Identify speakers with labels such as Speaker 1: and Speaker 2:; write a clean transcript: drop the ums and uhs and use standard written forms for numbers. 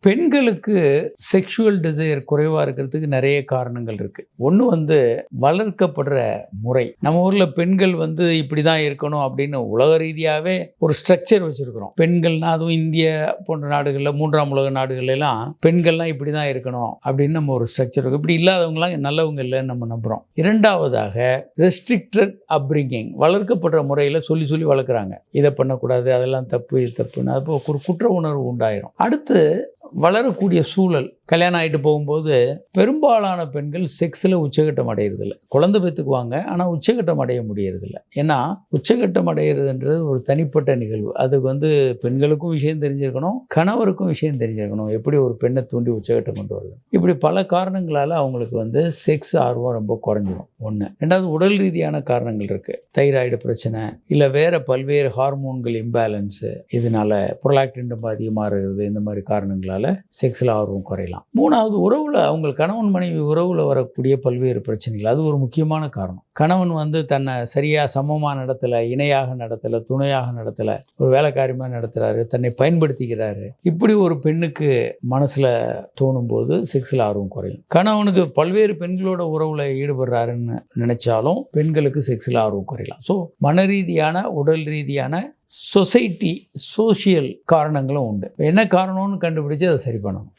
Speaker 1: பெண்களுக்கு sexual desire குறைவாக இருக்கிறதுக்கு நிறைய காரணங்கள் இருக்குது. ஒன்று வளர்க்கப்படுற முறை. நம்ம ஊரில் பெண்கள் இப்படி தான் இருக்கணும் அப்படின்னு உலக ரீதியாகவே ஒரு ஸ்ட்ரக்சர் வச்சுருக்கிறோம். பெண்கள்னால் அதுவும் இந்திய போன்ற நாடுகளில், மூன்றாம் உலக நாடுகள்லாம் பெண்கள்லாம் இப்படி தான் இருக்கணும் அப்படின்னு நம்ம ஒரு ஸ்ட்ரக்சர் இருக்குது. இப்படி இல்லாதவங்களாம் நல்லவங்க இல்லைன்னு நம்ம நம்புகிறோம். இரண்டாவதாக ரெஸ்ட்ரிக்டட் அப்ரிங்கிங். வளர்க்கப்படுற முறையில் சொல்லி சொல்லி வளர்க்குறாங்க. இதை பண்ணக்கூடாது, அதெல்லாம் தப்பு, இது தப்புன்னு. அப்போ ஒரு குற்ற உணர்வு உண்டாயிரும். அடுத்து வளரக்கூடிய சூழல். கல்யாணம் ஆகிட்டு போகும்போது பெரும்பாலான பெண்கள் செக்ஸில் உச்சகட்டம் அடையிறதில்ல. குழந்தை பெற்றுக்குவாங்க, ஆனால் உச்சகட்டம் அடைய முடியறதில்ல. ஏன்னா உச்சகட்டம் அடையிறதுன்றது ஒரு தனிப்பட்ட நிகழ்வு. அதுக்கு பெண்களுக்கும் விஷயம் தெரிஞ்சிருக்கணும், கணவருக்கும் விஷயம் தெரிஞ்சிருக்கணும், எப்படி ஒரு பெண்ணை தூண்டி உச்சகட்டம் கொண்டு வருது. இப்படி பல காரணங்களால் அவங்களுக்கு செக்ஸ் ஆர்வம் ரொம்ப குறைஞ்சிரும். ஒன்று. ரெண்டாவது, உடல் ரீதியான காரணங்கள் இருக்குது. தைராய்டு பிரச்சனை, இல்லை வேறு பல்வேறு ஹார்மோன்கள் இம்பேலன்ஸு, இதனால புரலாக்டின் ரொம்ப அதிகமாக இருக்கிறது. இந்த மாதிரி காரணங்களால் செக்ஸில் ஆர்வம் குறையலாம். மூணாவது, உறவில், அவங்க கணவன் மனைவி உறவில் வரக்கூடிய பல்வேறு பிரச்சனைகள். அது ஒரு முக்கியமான காரணம். கணவன் தன்னை சரியாக சமமாக நடத்தலை, இணையாக நடத்தலை, துணையாக நடத்தலை, ஒரு வேலைக்காரியமாக நடத்துகிறாரு, தன்னை பயன்படுத்திக்கிறாரு. இப்படி ஒரு பெண்ணுக்கு மனசில் தோணும்போது செக்ஸில் ஆர்வம் குறையும். கணவனுக்கு பல்வேறு பெண்களோட உறவில் ஈடுபடுறாருன்னு நினைச்சாலும் பெண்களுக்கு செக்ஸில் ஆர்வம் குறையலாம். ஸோ மன ரீதியான, உடல் ரீதியான, சோஷியல் காரணங்களும் உண்டு. என்ன காரணம்னு கண்டுபிடிச்சு அதை சரி பண்ணணும்.